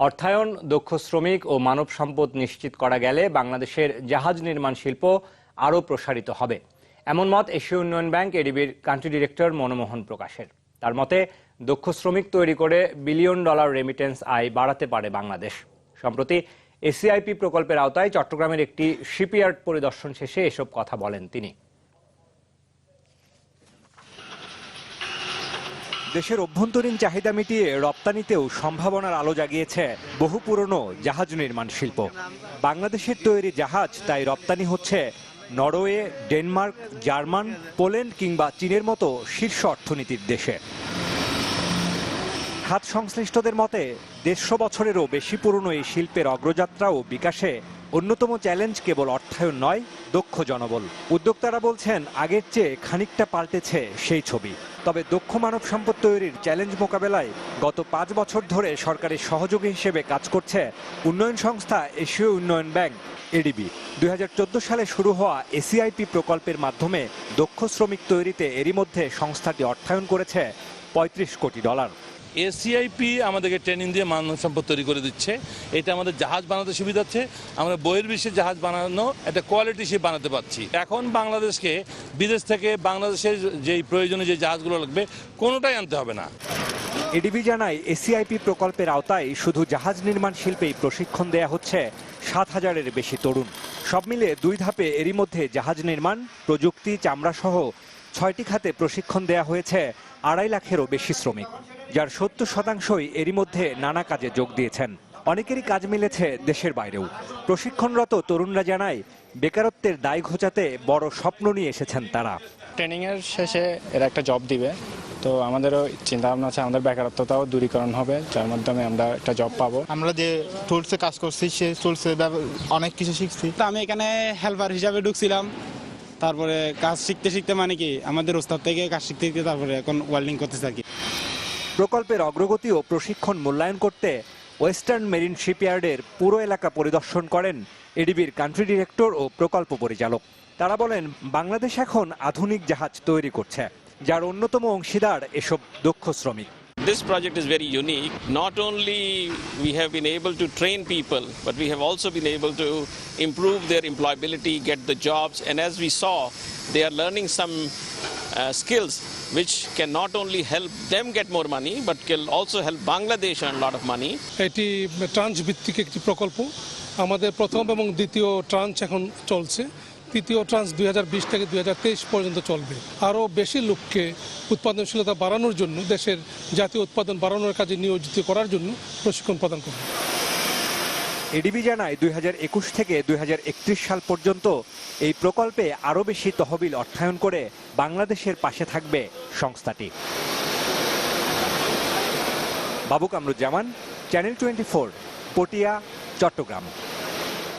অর্থায়ন, দক্ষ শ্রমিক ও মানব সম্পদ নিশ্চিত করা গেলে বাংলাদেশের জাহাজ নির্মাণ শিল্প আরও প্রসারিত হবে, এমন মত এশীয় উন্নয়ন ব্যাংক এডিবির কান্ট্রি ডিরেক্টর মনমোহন প্রকাশের। তার মতে, দক্ষ শ্রমিক তৈরি করে বিলিয়ন ডলার রেমিটেন্স আয় বাড়াতে পারে বাংলাদেশ। সম্প্রতি এসিআইপি প্রকল্পের আওতায় চট্টগ্রামের একটি শিপইয়ার্ড পরিদর্শন শেষে এসব কথা বলেন তিনি। দেশের অভ্যন্তরীণ চাহিদা মিটিয়ে রপ্তানিতেও সম্ভাবনার আলো জাগিয়েছে বহু পুরনো জাহাজ নির্মাণ শিল্প। বাংলাদেশের তৈরি জাহাজ তাই রপ্তানি হচ্ছে নরওয়ে, ডেনমার্ক, জার্মান, পোল্যান্ড কিংবা চীনের মতো শীর্ষ অর্থনীতির দেশে। খাত সংশ্লিষ্টদের মতে 150 বছরেরও বেশি পুরনো এই শিল্পের অগ্রযাত্রা ও বিকাশে অন্যতম চ্যালেঞ্জ কেবল অর্থায়ন নয়, দক্ষ জনবল। উদ্যোক্তারা বলছেন, আগের চেয়ে খানিকটা পাল্টেছে সেই ছবি। তবে দক্ষ মানব সম্পদ তৈরির চ্যালেঞ্জ মোকাবেলায় গত 5 বছর ধরে সরকারের সহযোগী হিসেবে কাজ করছে উন্নয়ন সংস্থা এশীয় উন্নয়ন ব্যাংক এডিবি। 2014 সালে শুরু হওয়া এসিআইপি প্রকল্পের মাধ্যমে দক্ষ শ্রমিক তৈরিতে এরই মধ্যে সংস্থাটি অর্থায়ন করেছে $35 কোটি। এসিআইপি আমাদেরকে ট্রেনিং দিয়ে মানব সম্পদ তৈরি করে দিচ্ছে। এটা আমাদের জাহাজ বানাতে সুবিধা হচ্ছে। আমরা বহির্বিশ্বে জাহাজ বানানো একটা কোয়ালিটি শিপ বানাতে পারছি। এখন বাংলাদেশকে বিদেশ থেকে বাংলাদেশের যেই প্রয়োজনীয় যে জাহাজগুলো লাগবে কোনোটাই আনতে হবে না। এডিবি জানায়, এসিআইপি প্রকল্পের আওতায় শুধু জাহাজ নির্মাণ শিল্পেই প্রশিক্ষণ দেয়া হচ্ছে 7,000-এর বেশি তরুণ। সব মিলে 2 ধাপে এরই মধ্যে জাহাজ নির্মাণ, প্রযুক্তি, চামড়া সহ 6টি খাতে প্রশিক্ষণ দেয়া হয়েছে 2.5 লাখেরও বেশি শ্রমিক, যার 70% এরই মধ্যে নানা কাজে যোগ দিয়েছেন। অনেকেরই কাজ মিলেছে দেশের বাইরেও। প্রশিক্ষণরত তরুণরা জানায়, বেকারত্বের দায় ঘোচাতে বড় স্বপ্ন নিয়ে এসেছেন তারা। ট্রেনিংয়ের শেষে এরা একটা জব দিবে, তো আমাদেরও চিন্তা ভাবনা আছে আমাদের বেকারত্বটাও দূরীকরণ হবে, যার মাধ্যমে আমরা একটা জব পাবো। আমরা যে টুলসে কাজ করছি সেই টুলসে অনেক কিছু শিখছি। আমি এখানে হেল্পার হিসাবে ঢুকছিলাম, তারপরে কাজ শিখতে শিখতে মানে কি আমাদের ওস্তাদ থেকে কাজ শিখতে শিখতে তারপরে এখন ওয়েল্ডিং করতে থাকি। প্রকল্পের অগ্রগতি ও প্রশিক্ষণ মূল্যায়ন করতে ওয়েস্টার্ন মেরিন শিপইয়ার্ডের পুরো এলাকা পরিদর্শন করেন এডিবির কান্ট্রি ডিরেক্টর ও প্রকল্প পরিচালক। তারা বলেন, বাংলাদেশ এখন আধুনিক জাহাজ তৈরি করছে, যার অন্যতম অংশীদার এসব দক্ষ শ্রমিক। This project is very unique. Not only we have been able to train people, but we have also been able to improve their employability, get the jobs, and as we saw, they are learning some skills which can not only help them get more money, but can also help Bangladesh earn a lot of money. এটি tranche ভিত্তিক একটি প্রকল্প। আমাদের প্রথম এবং দ্বিতীয় tranche এখন চলছে। তৃতীয় ট্রান্স 2020 থেকে 2023 পর্যন্ত চলবে। আরও বেশি লোককে উৎপাদনশীলতা বাড়ানোর জন্য, দেশের জাতীয় উৎপাদন বাড়ানোর কাজে নিয়োজিত করার জন্য প্রশিক্ষণ প্রদান করবে। এডিবি জানায়, 2021 থেকে 2031 সাল পর্যন্ত এই প্রকল্পে আরও বেশি তহবিল অর্থায়ন করে বাংলাদেশের পাশে থাকবে সংস্থাটি। বাবু কামরুজ্জামান, চ্যানেল 24, পটিয়া, চট্টগ্রাম।